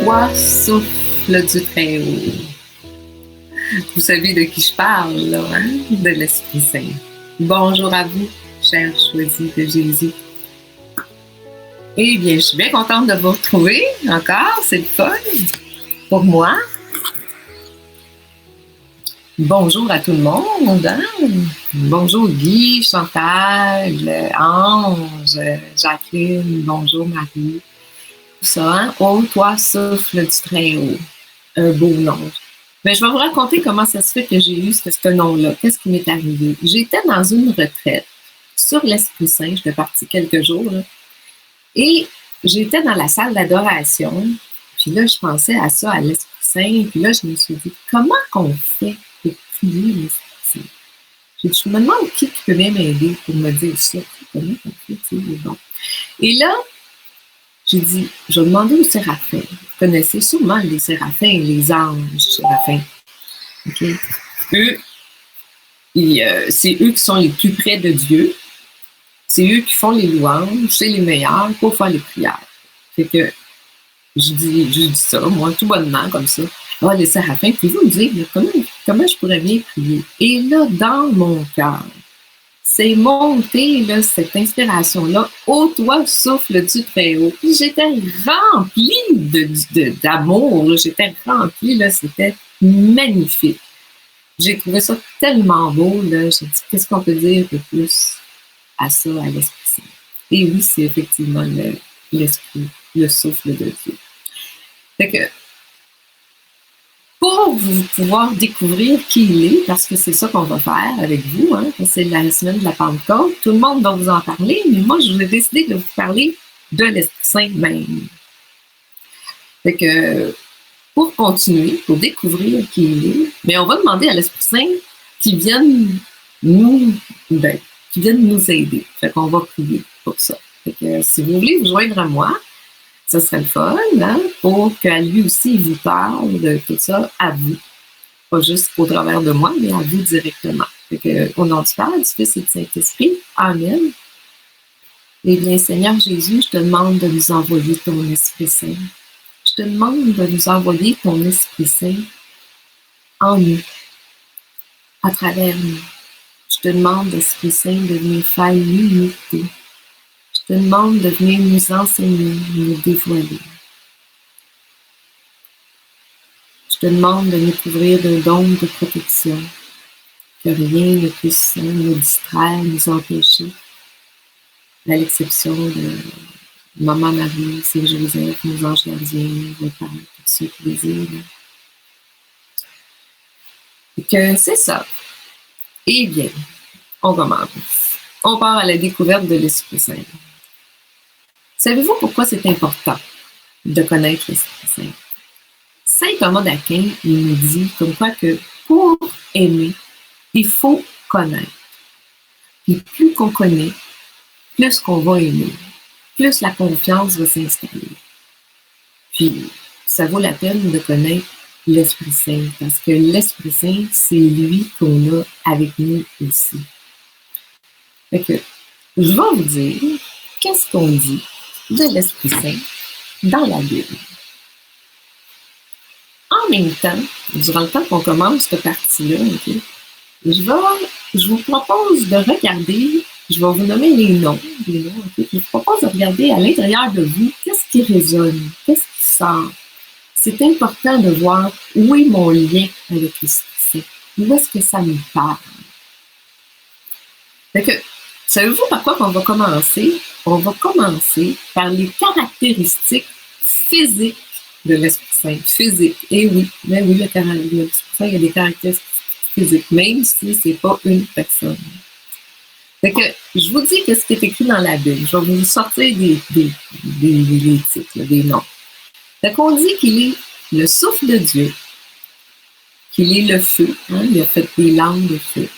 toi, souffle du Très-Haut. Vous savez de qui je parle, là, hein? De l'Esprit Saint. Bonjour à vous, chers choisis de Jésus. Eh bien, je suis bien contente de vous retrouver encore, c'est le fun pour moi. Bonjour à tout le monde. Hein? Bonjour Guy, Chantal, Ange, Jacqueline, bonjour Marie. Tout ça, hein? Oh, toi, souffle du Très-Haut. Un beau nom. Mais je vais vous raconter comment ça se fait que j'ai eu ce nom-là. Qu'est-ce qui m'est arrivé? J'étais dans une retraite sur l'Esprit Saint. J'étais partie quelques jours. Là, et j'étais dans la salle d'adoration. Puis là, je pensais à ça, à l'Esprit Saint. Puis là, je me suis dit, comment qu'on fait pour prier l'Esprit Saint? Je me demande qui peut bien m'aider pour me dire ça. Comment on fait, tu sais, bon. Et là, j'ai dit, je vais demander aux séraphins. Vous connaissez sûrement les séraphins, les anges séraphins. OK? Eux, c'est eux qui sont les plus près de Dieu. C'est eux qui font les louanges, c'est les meilleurs pour faire les prières. Fait que, je dis ça, moi, tout bonnement, comme ça. Ah, les séraphins, pouvez-vous me dire comment je pourrais bien prier? Et là, dans mon cœur, c'est monté, là, cette inspiration-là, ô toi, souffle du Très-Haut. Puis j'étais remplie d'amour, là, j'étais remplie, là, c'était magnifique. J'ai trouvé ça tellement beau, là, j'ai dit, qu'est-ce qu'on peut dire de plus à ça, à l'Esprit Saint? Et oui, c'est effectivement l'Esprit, le souffle de Dieu. Fait que, pour vous pouvoir découvrir qui il est, parce que c'est ça qu'on va faire avec vous, hein, c'est la semaine de la Pentecôte, tout le monde va vous en parler, mais moi, je vais décider de vous parler de l'Esprit Saint même. Fait que, pour continuer, pour découvrir qui il est, mais on va demander à l'Esprit Saint qu'il vienne nous aider. Fait qu'on va prier pour ça. Fait que, si vous voulez vous joindre à moi, ça serait le fun, hein, pour qu'à lui aussi, il vous parle de tout ça à vous. Pas juste au travers de moi, mais à vous directement. Fait que, au nom du Père, du Fils et du Saint-Esprit, Amen. Eh bien, Seigneur Jésus, je te demande de nous envoyer ton Esprit Saint. Je te demande de nous envoyer ton Esprit Saint en nous, à travers nous. Je te demande, Esprit Saint, de venir faire l'unité. Je te demande de venir nous enseigner, nous dévoiler. Je te demande de nous couvrir d'un dôme de protection, que rien ne puisse nous distraire, nous empêcher, à l'exception de Maman Marie, Saint Joseph, nos anges gardiens, le Père, tous ceux qui désirent. Et que c'est ça. Eh bien, on commence. On part à la découverte de l'Esprit Saint. Savez-vous pourquoi c'est important de connaître l'Esprit Saint? Saint Thomas d'Aquin, il nous dit comme quoi que pour aimer, il faut connaître. Et plus qu'on connaît, plus qu'on va aimer, plus la confiance va s'installer. Puis, ça vaut la peine de connaître l'Esprit Saint, parce que l'Esprit Saint, c'est lui qu'on a avec nous aussi. Fait que, je vais vous dire, qu'est-ce qu'on dit de l'Esprit Saint dans la Bible. En même temps, durant le temps qu'on commence cette partie-là, okay, je vous propose de regarder, je vais vous nommer les noms, okay, je vous propose de regarder à l'intérieur de vous, qu'est-ce qui résonne, qu'est-ce qui sort. C'est important de voir où est mon lien avec l'Esprit Saint, où est-ce que ça me parle. Fait que, savez-vous par quoi on va commencer? On va commencer par les caractéristiques physiques de l'Esprit Saint. Physique. Et oui, mais oui, l'Esprit Saint, il y a des caractéristiques physiques, même si c'est pas une personne. Fait que, je vous dis qu'est-ce qui est écrit dans la Bible. Je vais vous sortir des titres, des noms. Fait qu'on dit qu'il est le souffle de Dieu, qu'il est le feu, hein, il a fait des langues de feu.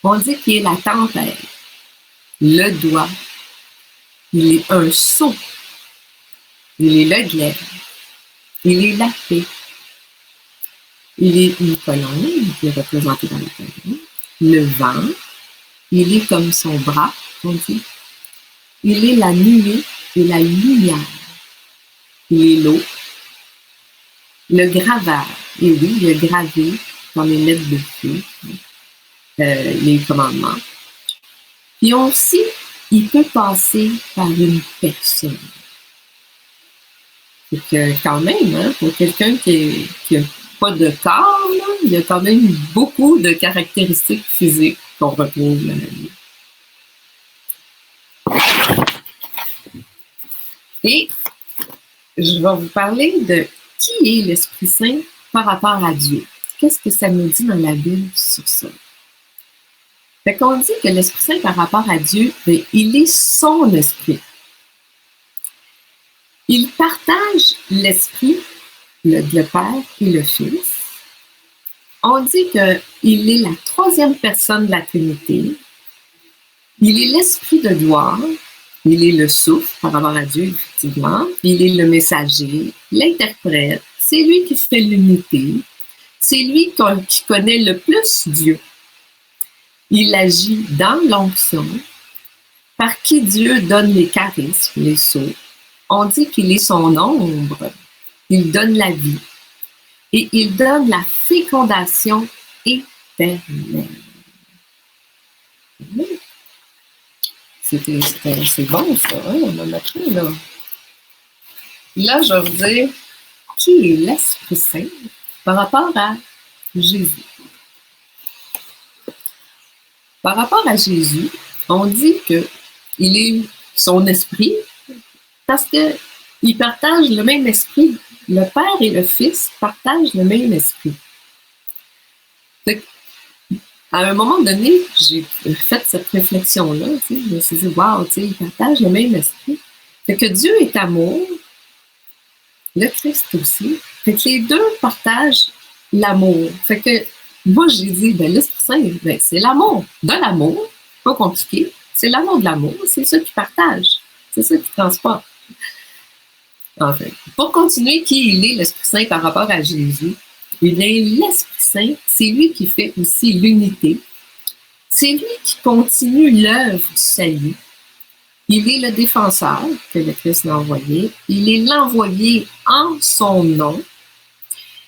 On dit qu'il est la tempête, le doigt, il est un sceau, il est le glaive, il est la paix, il est une colombe, qui est représentée dans la colombe, le vent, il est comme son bras, on dit, il est la nuée et la lumière, il est l'eau, le graveur. Et oui, il a gravé dans les lettres de feu les commandements. Puis aussi, il peut passer par une personne. C'est que quand même, hein, pour quelqu'un qui n'a pas de corps, là, il y a quand même beaucoup de caractéristiques physiques qu'on retrouve dans la vie. Et je vais vous parler de qui est l'Esprit Saint par rapport à Dieu. Qu'est-ce que ça nous dit dans la Bible sur ça? Fait qu'on dit que l'Esprit Saint par rapport à Dieu, bien, il est son esprit. Il partage l'Esprit, le Père et le Fils. On dit qu'il est la troisième personne de la Trinité. Il est l'Esprit de gloire. Il est le souffle par rapport à Dieu, effectivement. Il est le messager, l'interprète. C'est lui qui fait l'unité. C'est lui qui connaît le plus Dieu. Il agit dans l'onction, par qui Dieu donne les charismes, les sceaux. On dit qu'il est son ombre. Il donne la vie. Et il donne la fécondation éternelle. C'est bon, ça, hein? On en a pris, là. Là, je vais vous dire qui est l'Esprit Saint par rapport à Jésus. Par rapport à Jésus, on dit qu'il est son esprit parce qu'il partage le même esprit. Le Père et le Fils partagent le même esprit. À un moment donné, j'ai fait cette réflexion-là, je me suis dit, wow, ils partagent le même esprit. Fait que Dieu est amour, le Christ aussi. Fait que les deux partagent l'amour. Fait que moi, j'ai dit, l'Esprit Saint, c'est l'amour de l'amour, pas compliqué. C'est l'amour de l'amour, c'est ça qui partage, c'est ça qui transporte. Enfin, pour continuer, qui il est, l'Esprit Saint, par rapport à Jésus? Eh bien, l'Esprit Saint, c'est lui qui fait aussi l'unité. C'est lui qui continue l'œuvre du salut. Il est le défenseur que le Christ a envoyé. Il est l'envoyé en son nom.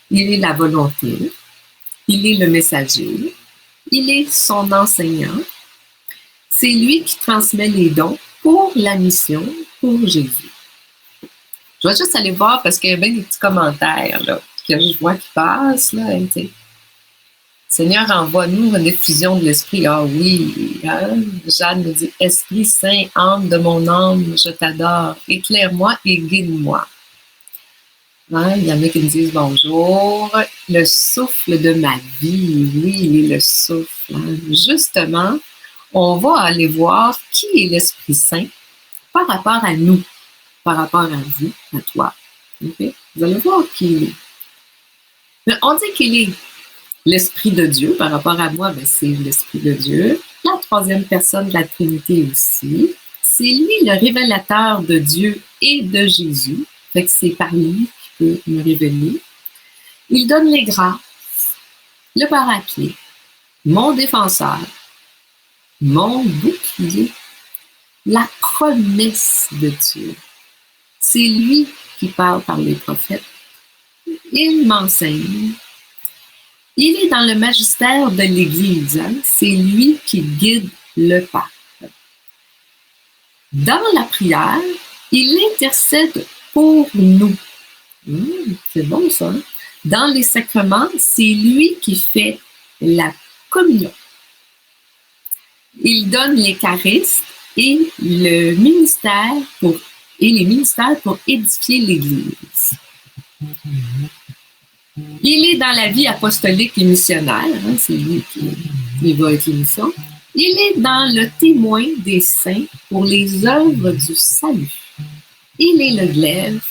Il est la volonté. Il est le messager. Il est son enseignant. C'est lui qui transmet les dons pour la mission, pour Jésus. Je vais juste aller voir parce qu'il y a bien des petits commentaires là, que je vois qui passent. Là, Seigneur, envoie-nous une effusion de l'Esprit. Ah oui, hein? Jeanne me dit, Esprit Saint, âme de mon âme, je t'adore. Éclaire-moi et guide-moi. Hein? Il y en a qui me disent bonjour. Le souffle de ma vie, oui, il est le souffle. Hein? Justement, on va aller voir qui est l'Esprit Saint par rapport à nous, par rapport à vous, à toi. Okay? Vous allez voir qui il est. Mais on dit qu'il est l'Esprit de Dieu, par rapport à moi, c'est l'Esprit de Dieu. La troisième personne de la Trinité aussi. C'est lui le révélateur de Dieu et de Jésus. Fait que c'est par lui qu'il peut me révéler. Il donne les grâces, le paraclet, mon défenseur, mon bouclier, la promesse de Dieu. C'est lui qui parle par les prophètes. Il m'enseigne. Il est dans le magistère de l'Église. Hein? C'est lui qui guide le pape. Dans la prière, il intercède pour nous. C'est bon ça. Hein? Dans les sacrements, c'est lui qui fait la communion. Il donne les charismes et les ministères pour édifier l'Église. Il est dans la vie apostolique et missionnaire, hein, c'est lui qui va être l'émission. Il est dans le témoin des saints pour les œuvres du salut. Il est le glaive.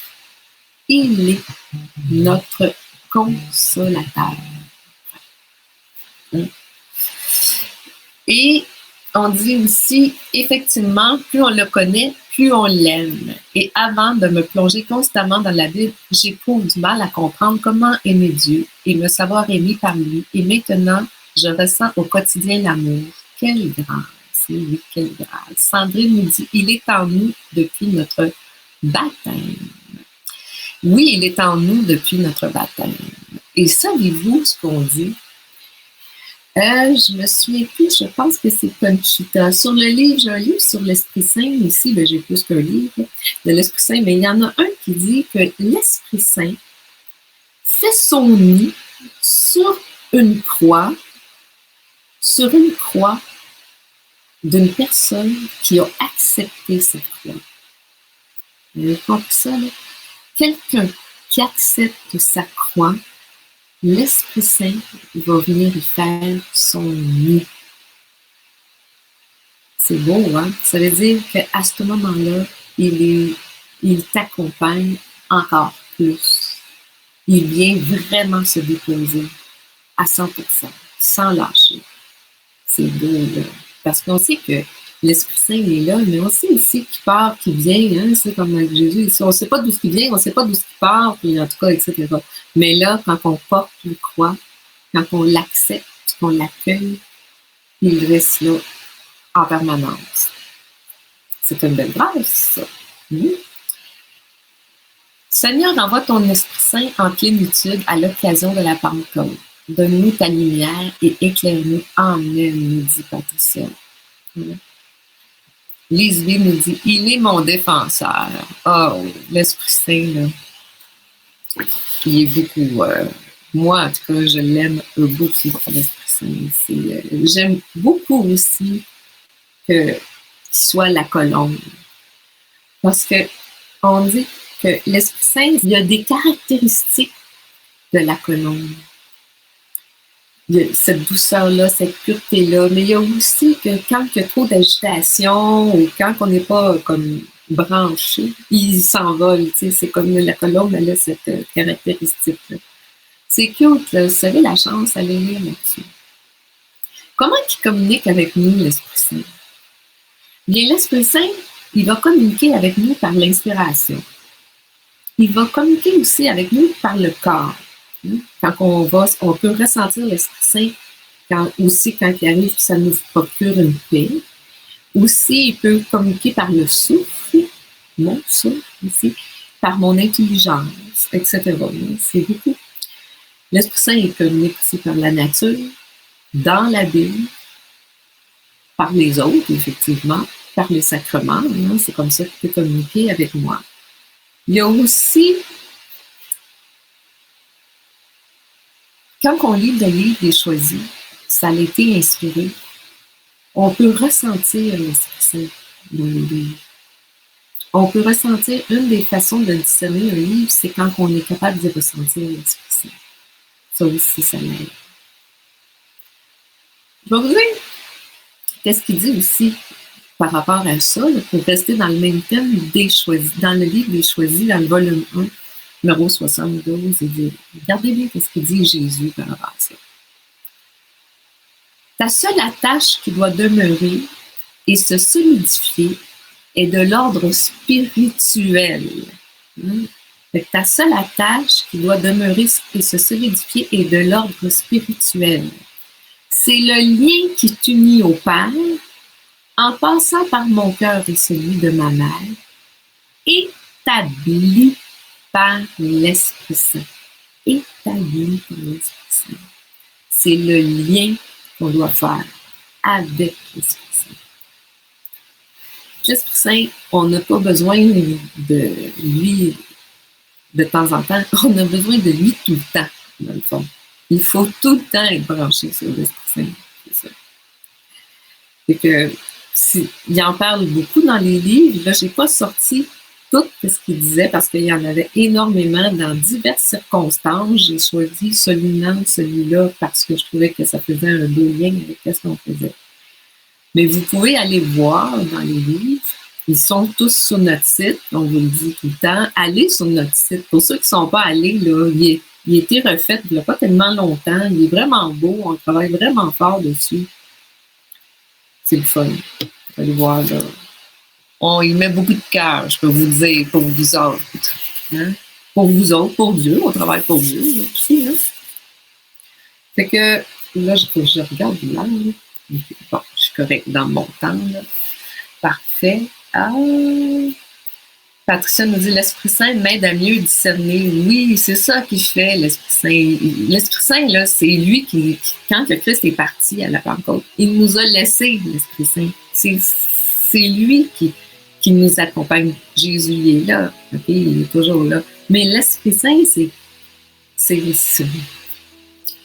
Il est notre consolateur. Et on dit aussi, effectivement, plus on le connaît, plus on l'aime. Et avant de me plonger constamment dans la Bible, j'éprouve du mal à comprendre comment aimer Dieu et me savoir aimé par lui. Et maintenant, je ressens au quotidien l'amour. Quelle grâce! Oui, quelle grâce! Sandrine nous dit, il est en nous depuis notre baptême. Oui, il est en nous depuis notre baptême. Et savez-vous ce qu'on dit? Je me souviens plus, je pense que c'est Conchita. Sur le livre, j'ai un livre sur l'Esprit Saint. Ici, j'ai plus qu'un livre de l'Esprit Saint, mais il y en a un qui dit que l'Esprit Saint fait son nid sur une croix d'une personne qui a accepté cette croix. Vous avez compris ça, là? Quelqu'un qui accepte sa croix, l'Esprit Saint va venir y faire son nid. C'est beau, hein? Ça veut dire qu'à ce moment-là, il t'accompagne encore plus. Il vient vraiment se déposer à 100%, sans lâcher. C'est beau, là. Parce qu'on sait que l'Esprit Saint il est là, mais on sait aussi qu'il part, qu'il vient, hein? C'est comme avec Jésus. On ne sait pas d'où il vient, on ne sait pas d'où il part, puis en tout cas, etc. Mais là, quand on porte une croix, quand on l'accepte, qu'on l'accueille, il reste là en permanence. C'est une belle grâce, ça. Seigneur, envoie ton Esprit Saint en plénitude à l'occasion de la Pentecôte. Donne-nous ta lumière et éclaire-nous. Amen, nous dit Patricia. Lise B nous dit, il est mon défenseur. Oh, l'Esprit Saint, là, il est beaucoup... moi, en tout cas, je l'aime beaucoup, l'Esprit Saint. J'aime beaucoup aussi qu'il soit la colombe. Parce que on dit que l'Esprit Saint, il y a des caractéristiques de la colombe. Il y a cette douceur-là, cette pureté-là, mais il y a aussi que quand il y a trop d'agitation ou quand on n'est pas comme branché, il s'envole. C'est comme la colombe, elle a cette caractéristique-là. C'est cute, là. Vous avez la chance d'aller lire là-dessus. Comment il communique avec nous, l'Esprit Saint? Bien, l'Esprit Saint, il va communiquer avec nous par l'inspiration. Il va communiquer aussi avec nous par le corps. Quand on peut ressentir l'Esprit Saint quand il arrive, ça nous procure une paix. Aussi, il peut communiquer par le souffle, mon souffle aussi, par mon intelligence, etc. C'est beaucoup. L'Esprit Saint, il communique aussi par la nature, dans la Bible, par les autres, effectivement, par les sacrements. C'est comme ça qu'il peut communiquer avec moi. Il y a aussi, quand on lit le livre des Choisis, ça a été inspiré, on peut ressentir l'Esprit Saint dans le livre. On peut ressentir, une des façons de discerner un livre, c'est quand on est capable de ressentir l'Esprit Saint. Ça aussi, ça l'aide. Je vais vous dire qu'est-ce qu'il dit aussi par rapport à ça, là, pour rester dans le même thème des Choisis, dans le livre des Choisis, dans le volume 1, numéro 72, il dit, regardez bien ce qu'il dit Jésus par rapport à ça. Ta seule attache qui doit demeurer et se solidifier est de l'ordre spirituel. Fait que ta seule attache qui doit demeurer et se solidifier est de l'ordre spirituel. C'est le lien qui t'unit au Père, en passant par mon cœur et celui de ma mère, établi par l'Esprit Saint. Établi par l'Esprit Saint. C'est le lien qu'on doit faire avec l'Esprit Saint. L'Esprit Saint, on n'a pas besoin de lui de temps en temps, on a besoin de lui tout le temps, dans le fond. Il faut tout le temps être branché sur l'Esprit Saint. C'est ça. Fait que, il en parle beaucoup dans les livres. Là, je n'ai pas sorti tout ce qu'il disait parce qu'il y en avait énormément dans diverses circonstances. J'ai choisi celui-là parce que je trouvais que ça faisait un beau lien avec ce qu'on faisait. Mais vous pouvez aller voir dans les livres. Ils sont tous sur notre site, on vous le dit tout le temps. Allez sur notre site. Pour ceux qui ne sont pas allés, là, il a été refait il n'y a pas tellement longtemps. Il est vraiment beau. On travaille vraiment fort dessus. C'est le fun. Allez voir, là. On y met beaucoup de cœur, je peux vous dire, pour vous autres. Hein? Pour vous autres, pour Dieu. On travaille pour Dieu là, aussi. Hein? Fait que là, je regarde là. Bon, je suis correcte dans mon temps. Là. Parfait. Patricia nous dit, l'Esprit Saint m'aide à mieux discerner. Oui, c'est ça qu'il fait, l'Esprit Saint. L'Esprit Saint, là, c'est lui qui, quand le Christ est parti à la Pentecôte, il nous a laissé l'Esprit Saint. C'est lui qui nous accompagne. Jésus, il est là, okay? Il est toujours là. Mais l'Esprit Saint,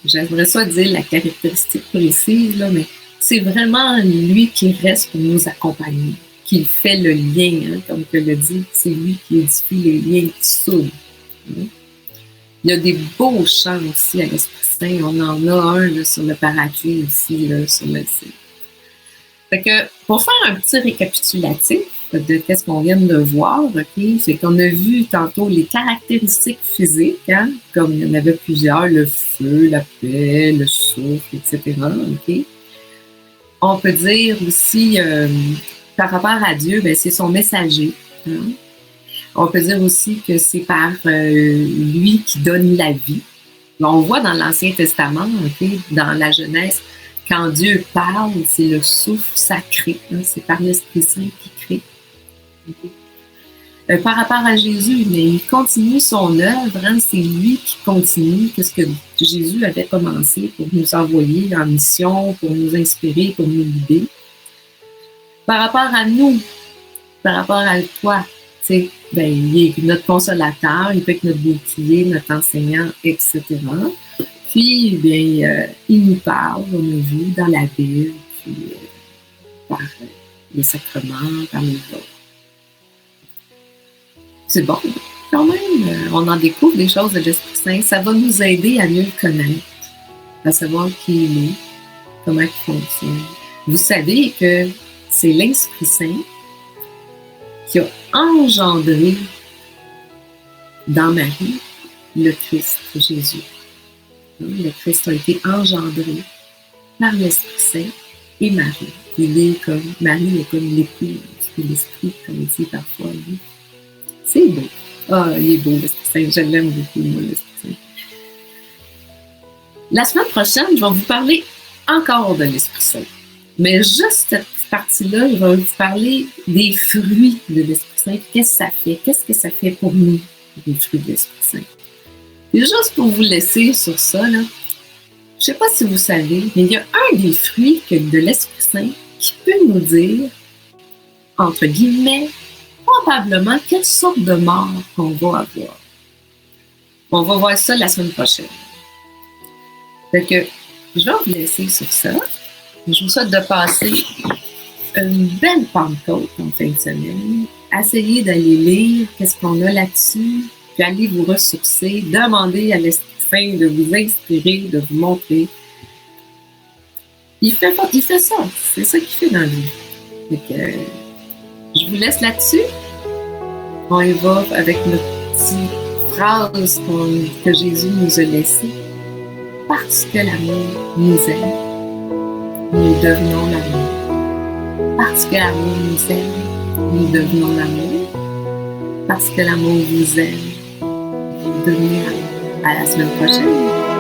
j'aimerais ça dire la caractéristique précise, là, mais c'est vraiment lui qui reste pour nous accompagner, qui fait le lien, hein, comme que le dit, c'est lui qui édifie les liens qui soudent. Il y a des beaux chants aussi à l'Esprit Saint. On en a un là, sur le Paraclet aussi, là, sur le site. Fait que, pour faire un petit récapitulatif de ce qu'on vient de voir, okay, c'est qu'on a vu tantôt les caractéristiques physiques, hein, comme il y en avait plusieurs, le feu, la paix, le souffle, etc. Okay. On peut dire aussi, par rapport à Dieu, ben, c'est son messager. Hein. On peut dire aussi que c'est par lui qui donne la vie. On voit dans l'Ancien Testament, okay, dans la Genèse, quand Dieu parle, c'est le souffle sacré. Hein, c'est par l'Esprit Saint qui crée. Okay. Par rapport à Jésus, mais il continue son œuvre. Hein, c'est lui qui continue ce que Jésus avait commencé pour nous envoyer en mission, pour nous inspirer, pour nous guider. Par rapport à nous, par rapport à toi, ben, il est notre consolateur, il peut être notre bouclier, notre enseignant, etc. Puis, bien, il nous parle, on a vu, dans la Bible, puis par les sacrements, par les autres. C'est bon, quand même, on en découvre des choses de l'Esprit Saint. Ça va nous aider à mieux le connaître, à savoir qui il est, comment il fonctionne. Vous savez que c'est l'Esprit Saint qui a engendré dans Marie le Christ, Jésus. Le Christ a été engendré par l'Esprit Saint et Marie. Marie est comme l'épouse de l'Esprit, comme il dit parfois. Lui. C'est beau. Ah, il est beau, l'Esprit Saint. Je l'aime beaucoup, moi, l'Esprit Saint. La semaine prochaine, je vais vous parler encore de l'Esprit Saint. Mais juste cette partie-là, je vais vous parler des fruits de l'Esprit Saint. Qu'est-ce que ça fait? Qu'est-ce que ça fait pour nous, les fruits de l'Esprit Saint? Et juste pour vous laisser sur ça, là, je ne sais pas si vous savez, mais il y a un des fruits de l'Esprit Saint qui peut nous dire, entre guillemets, probablement quelle sorte de mort qu'on va avoir. On va voir ça la semaine prochaine. Donc, je vais vous laisser sur ça. Je vous souhaite de passer une belle Pentecôte en fin de semaine. Essayez d'aller lire qu'est-ce qu'on a là-dessus, puis allez vous ressourcer, demandez à l'Esprit Saint de vous inspirer, de vous montrer. Il fait ça, c'est ça qu'il fait dans la vie. Donc, je vous laisse là-dessus. On y va avec notre petite phrase que Jésus nous a laissée. Parce que l'amour nous aime, nous devenons l'amour. Parce que l'amour nous aime, nous devenons l'amour. Parce que l'amour vous aime, vous devenez l'amour. À la semaine prochaine.